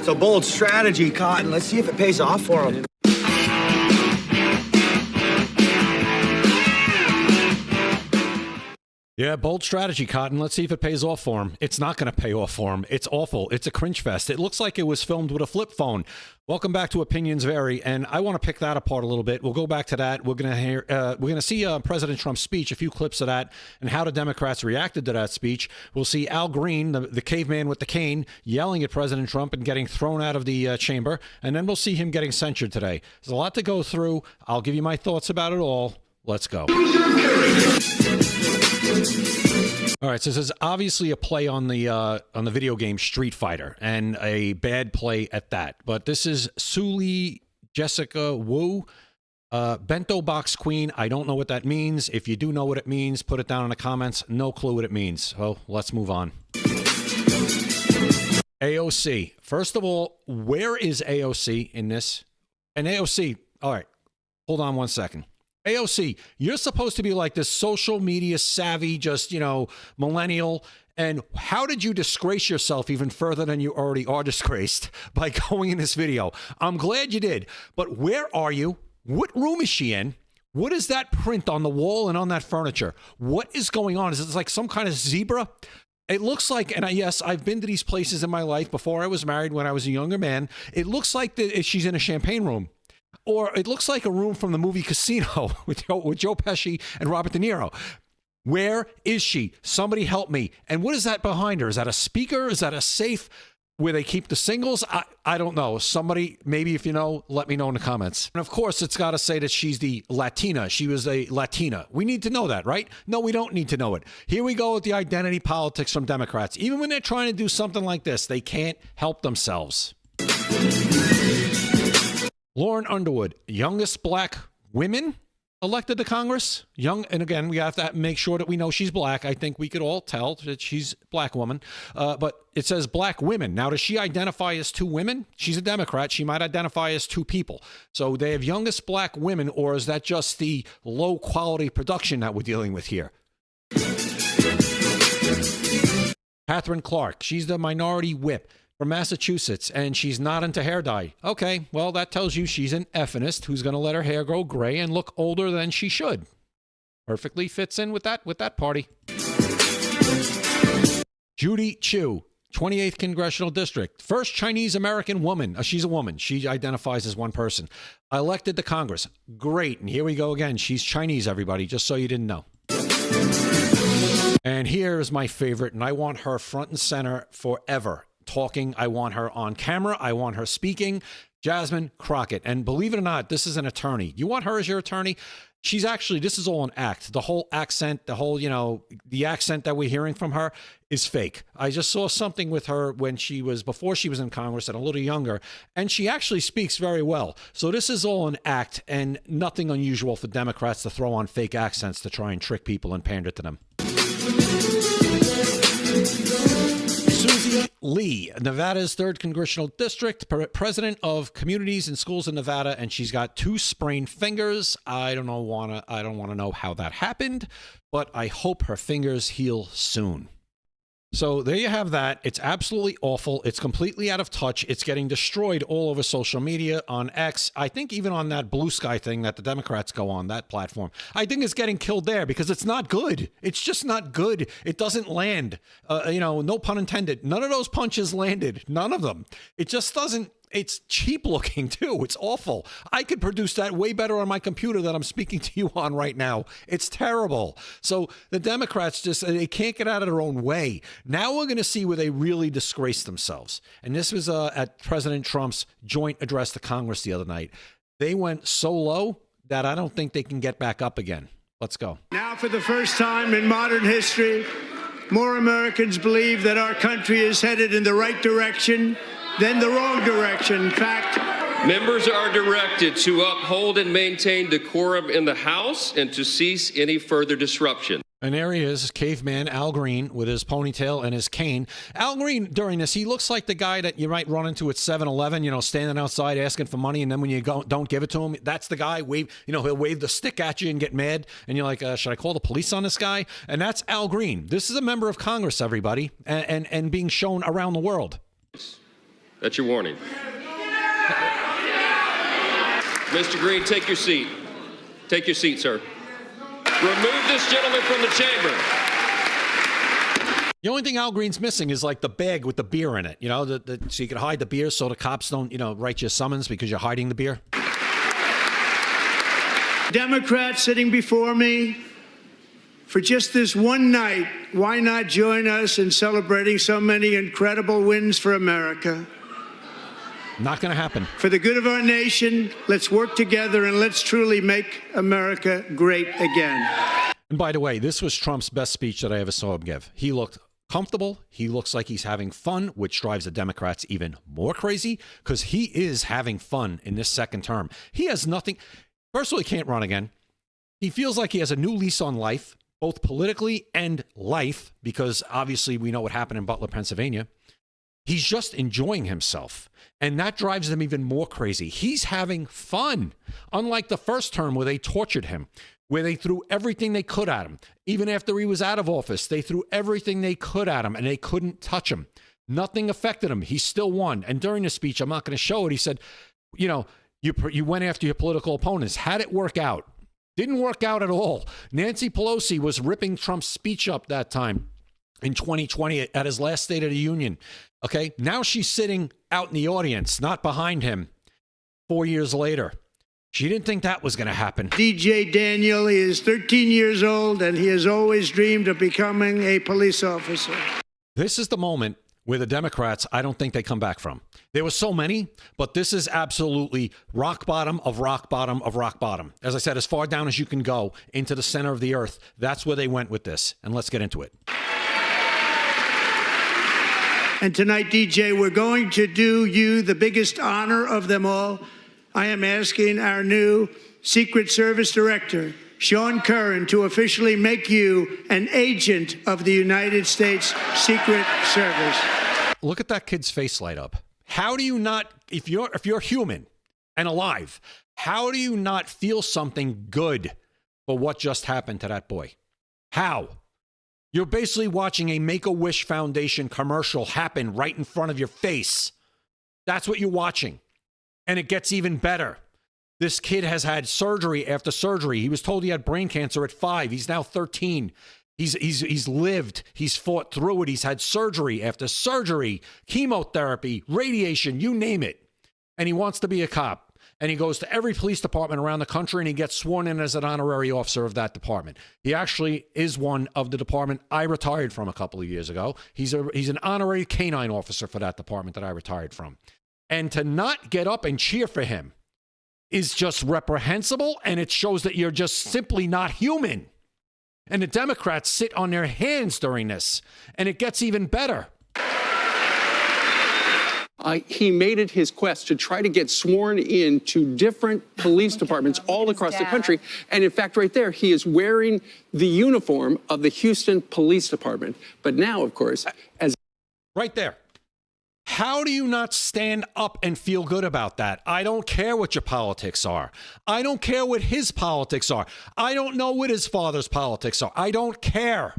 It's a bold strategy, Cotton. Let's see if it pays off for him. Yeah, bold strategy, Cotton. Let's see if it pays off for him. It's not going to pay off for him. It's awful. It's a cringe fest. It looks like it was filmed with a flip phone. Welcome back to Opinions Vary, and I want to pick that apart a little bit. We'll go back to that. We're going to see President Trump's speech, a few clips of that, and how the Democrats reacted to that speech. We'll see Al Green, the caveman with the cane, yelling at President Trump and getting thrown out of the chamber, and then we'll see him getting censured today. There's a lot to go through. I'll give you my thoughts about it all. Let's go. All right, so this is obviously a play on the video game Street Fighter, and a bad play at that. But this is Suli Jessica Wu, Bento Box Queen. I don't know what that means. If you do know what it means, put it down in the comments. No clue what it means. So let's move on. AOC. First of all, where is AOC in this? And AOC, all right, hold on one second. AOC, you're supposed to be like this social media savvy, just, millennial. And how did you disgrace yourself even further than you already are disgraced by going in this video? I'm glad you did. But where are you? What room is she in? What is that print on the wall and on that furniture? What is going on? Is it like some kind of zebra? It looks like, and yes, I've been to these places in my life before I was married when I was a younger man. It looks like that she's in a champagne room. Or it looks like a room from the movie Casino with Joe Pesci and Robert De Niro. Where is she? Somebody help me. And what is that behind her? Is that a speaker? Is that a safe where they keep the singles? I don't know. Somebody, maybe if you know, let me know in the comments. And of course, it's got to say that she's the Latina. She was a Latina. We need to know that, right? No, we don't need to know it. Here we go with the identity politics from Democrats. Even when they're trying to do something like this, they can't help themselves. Lauren Underwood, youngest black women elected to Congress. Young, and again, we have to make sure that we know she's black. I think we could all tell that she's a black woman. But it says black women. Now, does she identify as two women? She's a Democrat. She might identify as two people. So they have youngest black women, or is that just the low quality production that we're dealing with here? Catherine Clark, she's the minority whip from Massachusetts, and she's not into hair dye. Okay, well, that tells you she's an effeminist who's going to let her hair grow gray and look older than she should. Perfectly fits in with that party. Judy Chu, 28th Congressional District, first Chinese-American woman. She's a woman. She identifies as one person. Elected to Congress. Great, and here we go again. She's Chinese, everybody, just so you didn't know. And here's my favorite, and I want her front and center forever. Talking. I want her on camera. I want her speaking. Jasmine Crockett. And believe it or not, this is an attorney. You want her as your attorney? She's actually, this is all an act. The whole accent, the whole, the accent that we're hearing from her is fake. I just saw something with her before she was in Congress and a little younger, and she actually speaks very well. So this is all an act and nothing unusual for Democrats to throw on fake accents to try and trick people and pander to them. Susie Lee, Nevada's 3rd Congressional District, president of communities and schools in Nevada, and she's got 2 sprained fingers. I don't want to know how that happened, but I hope her fingers heal soon. So there you have that. It's absolutely awful. It's completely out of touch. It's getting destroyed all over social media, on X. I think even on that Blue Sky thing that the Democrats go on, that platform. I think it's getting killed there because it's not good. It's just not good. It doesn't land. No pun intended. None of those punches landed. None of them. It just doesn't. It's cheap looking too. It's awful. I could produce that way better on my computer that I'm speaking to you on right now. It's terrible. So the Democrats they can't get out of their own way. Now we're going to see where they really disgrace themselves. And this was at President Trump's joint address to Congress the other night. They went so low that I don't think they can get back up again. Let's go. Now, for the first time in modern history, more Americans believe that our country is headed in the right direction than the wrong direction. In fact, members are directed to uphold and maintain decorum in the House and to cease any further disruption. And there he is, caveman Al Green with his ponytail and his cane. Al Green, during this, he looks like the guy that you might run into at 7-Eleven, standing outside asking for money, and then when you don't give it to him, that's the guy. He'll wave the stick at you and get mad, and you're like, should I call the police on this guy? And that's Al Green. This is a member of Congress, everybody, and being shown around the world. That's your warning. Mr. Green, take your seat. Take your seat, sir. Remove this gentleman from the chamber. The only thing Al Green's missing is like the bag with the beer in it, you know, so you can hide the beer so the cops don't, you know, write you a summons because you're hiding the beer. Democrats sitting before me, for just this one night, why not join us in celebrating so many incredible wins for America? Not going to happen. For the good of our nation, let's work together and let's truly make America great again. And by the way, this was Trump's best speech that I ever saw him give. He looked comfortable. He looks like he's having fun, which drives the Democrats even more crazy because he is having fun in this second term. He has nothing. First of all, he can't run again. He feels like he has a new lease on life, both politically and life, because obviously we know what happened in Butler, Pennsylvania. He's just enjoying himself. And that drives them even more crazy. He's having fun. Unlike the first term where they tortured him, where they threw everything they could at him. Even after he was out of office, they threw everything they could at him and they couldn't touch him. Nothing affected him. He still won. And during the speech, I'm not going to show it, he said, you know, you went after your political opponents. How'd it work out? Didn't work out at all. Nancy Pelosi was ripping Trump's speech up that time in 2020 at his last State of the Union. Okay, now she's sitting out in the audience, not behind him 4 years later. She didn't think that was going to happen. DJ Daniel, he is 13 years old and he has always dreamed of becoming a police officer. This is the moment where the Democrats, I don't think they come back from. There were so many, but this is absolutely rock bottom of rock bottom of rock bottom. As I said, as far down as you can go into the center of the earth, that's where they went with this. And let's get into it. And tonight, DJ, we're going to do you the biggest honor of them all. I am asking our new Secret Service Director, Sean Curran, to officially make you an agent of the United States Secret Service. Look at that kid's face light up. How do you not, if you're human and alive, how do you not feel something good for what just happened to that boy? How? You're basically watching a Make-A-Wish Foundation commercial happen right in front of your face. That's what you're watching. And it gets even better. This kid has had surgery after surgery. He was told he had brain cancer at 5. He's now 13. He's lived. He's fought through it. He's had surgery after surgery, chemotherapy, radiation, you name it. And he wants to be a cop. And he goes to every police department around the country and he gets sworn in as an honorary officer of that department. He actually is one of the department I retired from a couple of years ago. He's an honorary canine officer for that department that I retired from. And to not get up and cheer for him is just reprehensible, and it shows that you're just simply not human. And the Democrats sit on their hands during this, and it gets even better. He made it his quest to try to get sworn in to different police departments all across the country. And in fact, right there, he is wearing the uniform of the Houston Police Department. But now, of course, as... Right there. How do you not stand up and feel good about that? I don't care what your politics are. I don't care what his politics are. I don't know what his father's politics are. I don't care.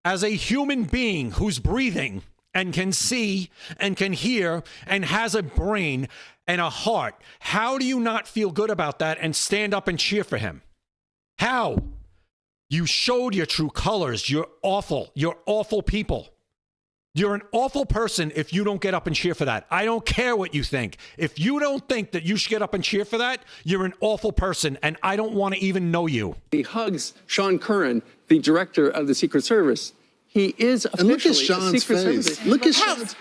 As a human being who's breathing and can see and can hear and has a brain and a heart, how do you not feel good about that and stand up and cheer for him? How? You showed your true colors. You're awful. You're awful people. You're an awful person if you don't get up and cheer for that. I don't care what you think. If you don't think that you should get up and cheer for that, you're an awful person, and I don't want to even know you. He hugs Sean Curran, the director of the Secret Service. He is officially and look at Sean's face. Service. Look at Sean's.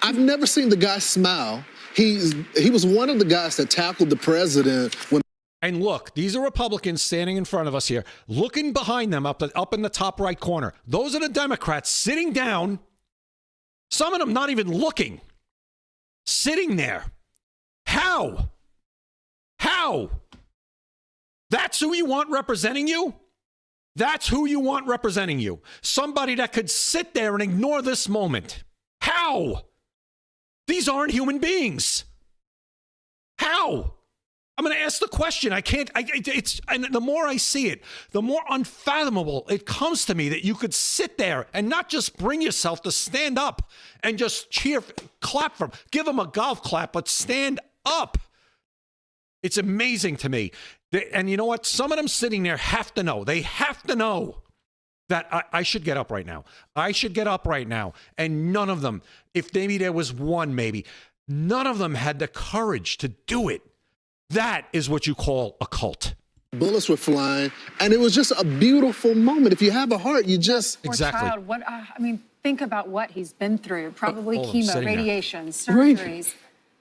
I've never seen the guy smile. He was one of the guys that tackled the president when. And look, these are Republicans standing in front of us here, looking behind them up in the top right corner. Those are the Democrats sitting down, some of them not even looking, sitting there. How? How? That's who you want representing you? That's who you want representing you. Somebody that could sit there and ignore this moment. How? These aren't human beings. How? I'm going to ask the question. And the more I see it, the more unfathomable it comes to me that you could sit there and not just bring yourself to stand up and just cheer, clap for him, give him a golf clap, but stand up. It's amazing to me. And you know what? Some of them sitting there have to know. They have to know that I should get up right now. I should get up right now. And none of them, if maybe there was one, maybe, none of them had the courage to do it. That is what you call a cult. Bullets were flying, and it was just a beautiful moment. If you have a heart, you just... Exactly. Child, think about what he's been through. Probably chemo, radiation, Right. surgeries.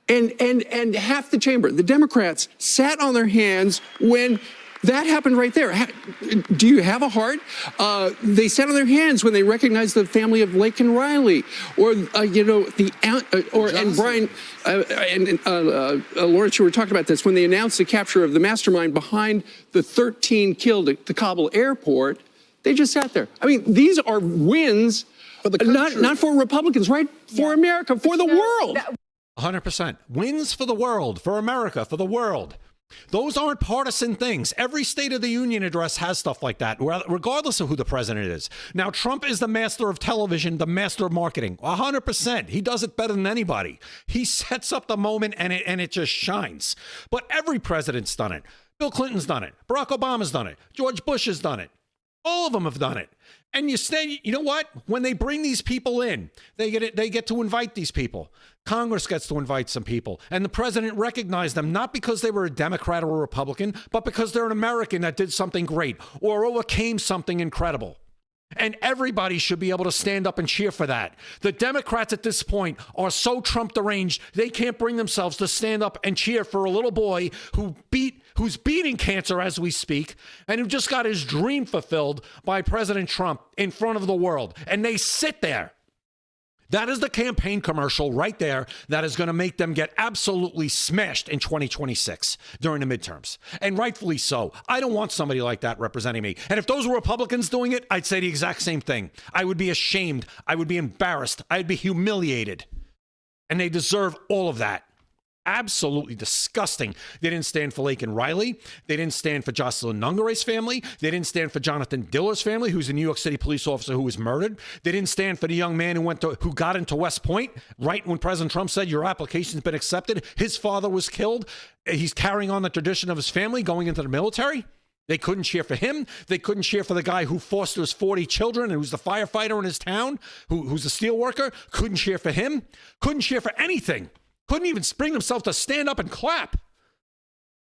And half the chamber, the Democrats, sat on their hands when that happened right there. Do you have a heart? They sat on their hands when they recognized the family of Lake and Riley, or and Brian and Lawrence, you were talking about this when they announced the capture of the mastermind behind the 13 killed at the Kabul airport. They just sat there. I mean, these are wins, for the country. not for Republicans, right? For America, for the world. 100%. Wins for the world, for America, for the world. Those aren't partisan things. Every State of the Union address has stuff like that, regardless of who the president is. Now, Trump is the master of television, the master of marketing. 100%. He does it better than anybody. He sets up the moment and it just shines. But every president's done it. Bill Clinton's done it. Barack Obama's done it. George Bush has done it. All of them have done it. And you know what? When they bring these people in, they get to invite these people. Congress gets to invite some people. And the president recognized them, not because they were a Democrat or a Republican, but because they're an American that did something great or overcame something incredible. And everybody should be able to stand up and cheer for that. The Democrats at this point are so Trump deranged, they can't bring themselves to stand up and cheer for a little boy who's beating cancer as we speak, and who just got his dream fulfilled by President Trump in front of the world. And they sit there. That is the campaign commercial right there that is going to make them get absolutely smashed in 2026 during the midterms. And rightfully so. I don't want somebody like that representing me. And if those were Republicans doing it, I'd say the exact same thing. I would be ashamed. I would be embarrassed. I'd be humiliated. And they deserve all of that. Absolutely disgusting. They didn't stand for Lake and Riley. They didn't stand for Jocelyn Nungare's family. They didn't stand for Jonathan Diller's family, who's a New York City police officer who was murdered. They didn't stand for the young man who got into West Point right when President Trump said your application's been accepted. His father was killed. He's carrying on the tradition of his family going into the military. They couldn't cheer for him. They couldn't cheer for the guy who fosters 40 children and who's the firefighter in his town, who's a steel worker. Couldn't cheer for him. Couldn't cheer for anything. Couldn't even bring themselves to stand up and clap.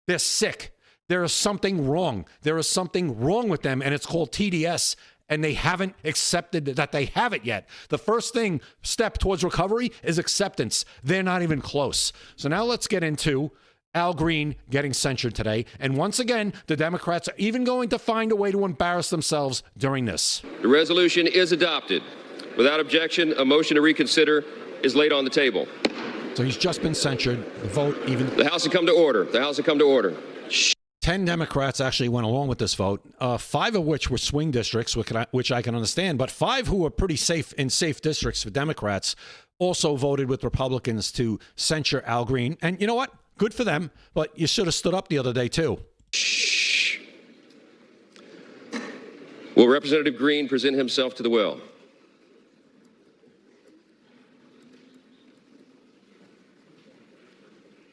They're sick. There is something wrong. There is something wrong with them, and it's called TDS, and they haven't accepted that they have it yet. The first step towards recovery is acceptance. They're not even close. So now let's get into Al Green getting censured today. And once again, the Democrats are even going to find a way to embarrass themselves during this. The resolution is adopted. Without objection, a motion to reconsider is laid on the table. So he's just been censured. The vote even... The House will come to order. The House will come to order. 10 Democrats actually went along with this vote, 5 of which were swing districts, which I can understand, but 5 who were pretty safe districts for Democrats also voted with Republicans to censure Al Green. And you know what? Good for them, but you should have stood up the other day, too. Shh. Will Representative Green present himself to the well?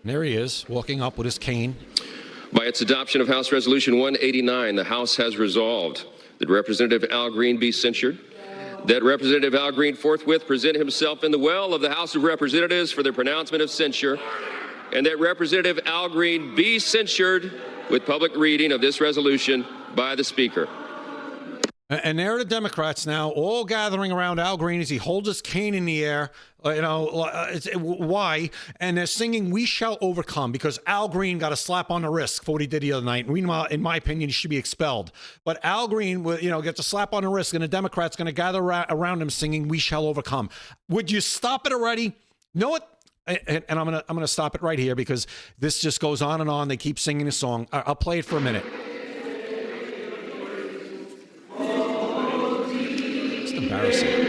And there he is, walking up with his cane. By its adoption of House Resolution 189, the House has resolved that Representative Al Green be censured, that Representative Al Green forthwith present himself in the well of the House of Representatives for the pronouncement of censure, and that Representative Al Green be censured with public reading of this resolution by the Speaker. And there are the Democrats now, all gathering around Al Green as he holds his cane in the air. Why? And they're singing "We Shall Overcome" because Al Green got a slap on the wrist for what he did the other night. Meanwhile, in my opinion, he should be expelled. But Al Green, gets a slap on the wrist, and the Democrats going to gather around him singing "We Shall Overcome." Would you stop it already? You know what? And I'm gonna stop it right here because this just goes on and on. They keep singing the song. I'll play it for a minute. It's embarrassing.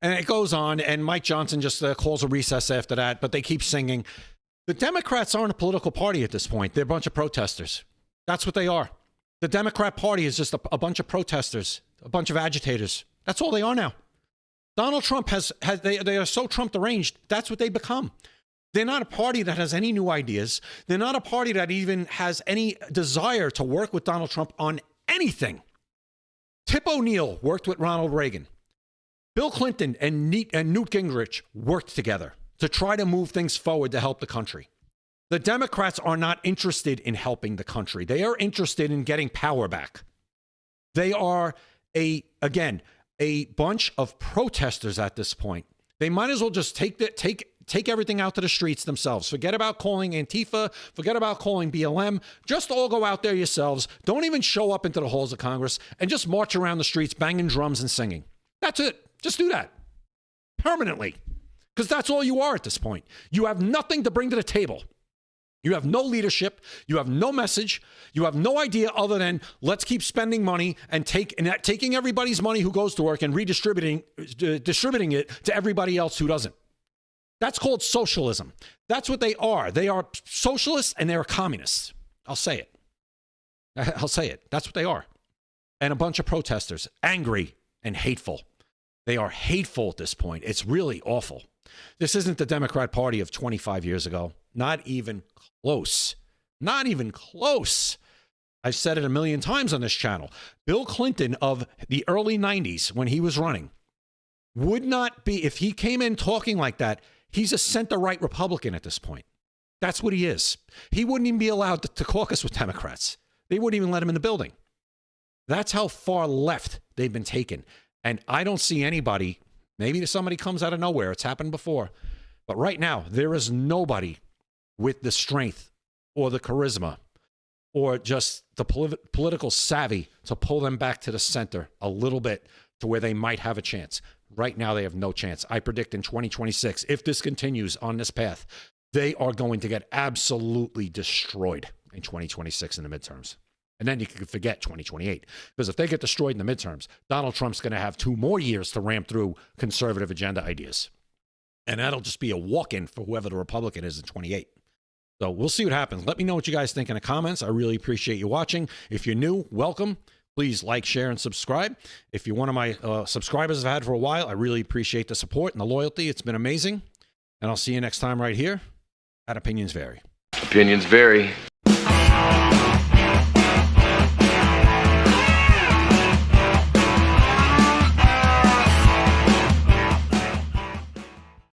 And it goes on, and Mike Johnson just calls a recess after that, but they keep singing. The Democrats aren't a political party at this point. They're a bunch of protesters. That's what they are. The Democrat Party is just a bunch of protesters, a bunch of agitators. That's all they are now. Donald Trump they are so Trump deranged, that's what they become. They're not a party that has any new ideas. They're not a party that even has any desire to work with Donald Trump on anything. Tip O'Neill worked with Ronald Reagan. Bill Clinton and Newt Gingrich worked together to try to move things forward to help the country. The Democrats are not interested in helping the country. They are interested in getting power back. They are, a bunch of protesters at this point. They might as well just take everything out to the streets themselves. Forget about calling Antifa. Forget about calling BLM. Just all go out there yourselves. Don't even show up into the halls of Congress and just march around the streets banging drums and singing. That's it. Just do that permanently, because that's all you are at this point. You have nothing to bring to the table. You have no leadership. You have no message. You have no idea other than let's keep spending money and taking everybody's money who goes to work and distributing it to everybody else who doesn't. That's called socialism. That's what they are. They are socialists and they're communists. I'll say it. That's what they are. And a bunch of protesters, angry and hateful. They are hateful at this point. It's really awful. This isn't the Democrat Party of 25 years ago. Not even close. Not even close. I've said it a million times on this channel. Bill Clinton of the early 90s, when he was running, would not be, if he came in talking like that, he's a center-right Republican at this point. That's what he is. He wouldn't even be allowed to caucus with Democrats. They wouldn't even let him in the building. That's how far left they've been taken. And I don't see anybody, maybe somebody comes out of nowhere. It's happened before. But right now, there is nobody with the strength or the charisma or just the political savvy to pull them back to the center a little bit to where they might have a chance. Right now, they have no chance. I predict in 2026, if this continues on this path, they are going to get absolutely destroyed in 2026 in the midterms. And then you can forget 2028. Because if they get destroyed in the midterms, Donald Trump's going to have 2 more years to ramp through conservative agenda ideas. And that'll just be a walk-in for whoever the Republican is in 28. So we'll see what happens. Let me know what you guys think in the comments. I really appreciate you watching. If you're new, welcome. Please like, share, and subscribe. If you're one of my subscribers I've had for a while, I really appreciate the support and the loyalty. It's been amazing. And I'll see you next time right here at Opinions Vary. Opinions vary.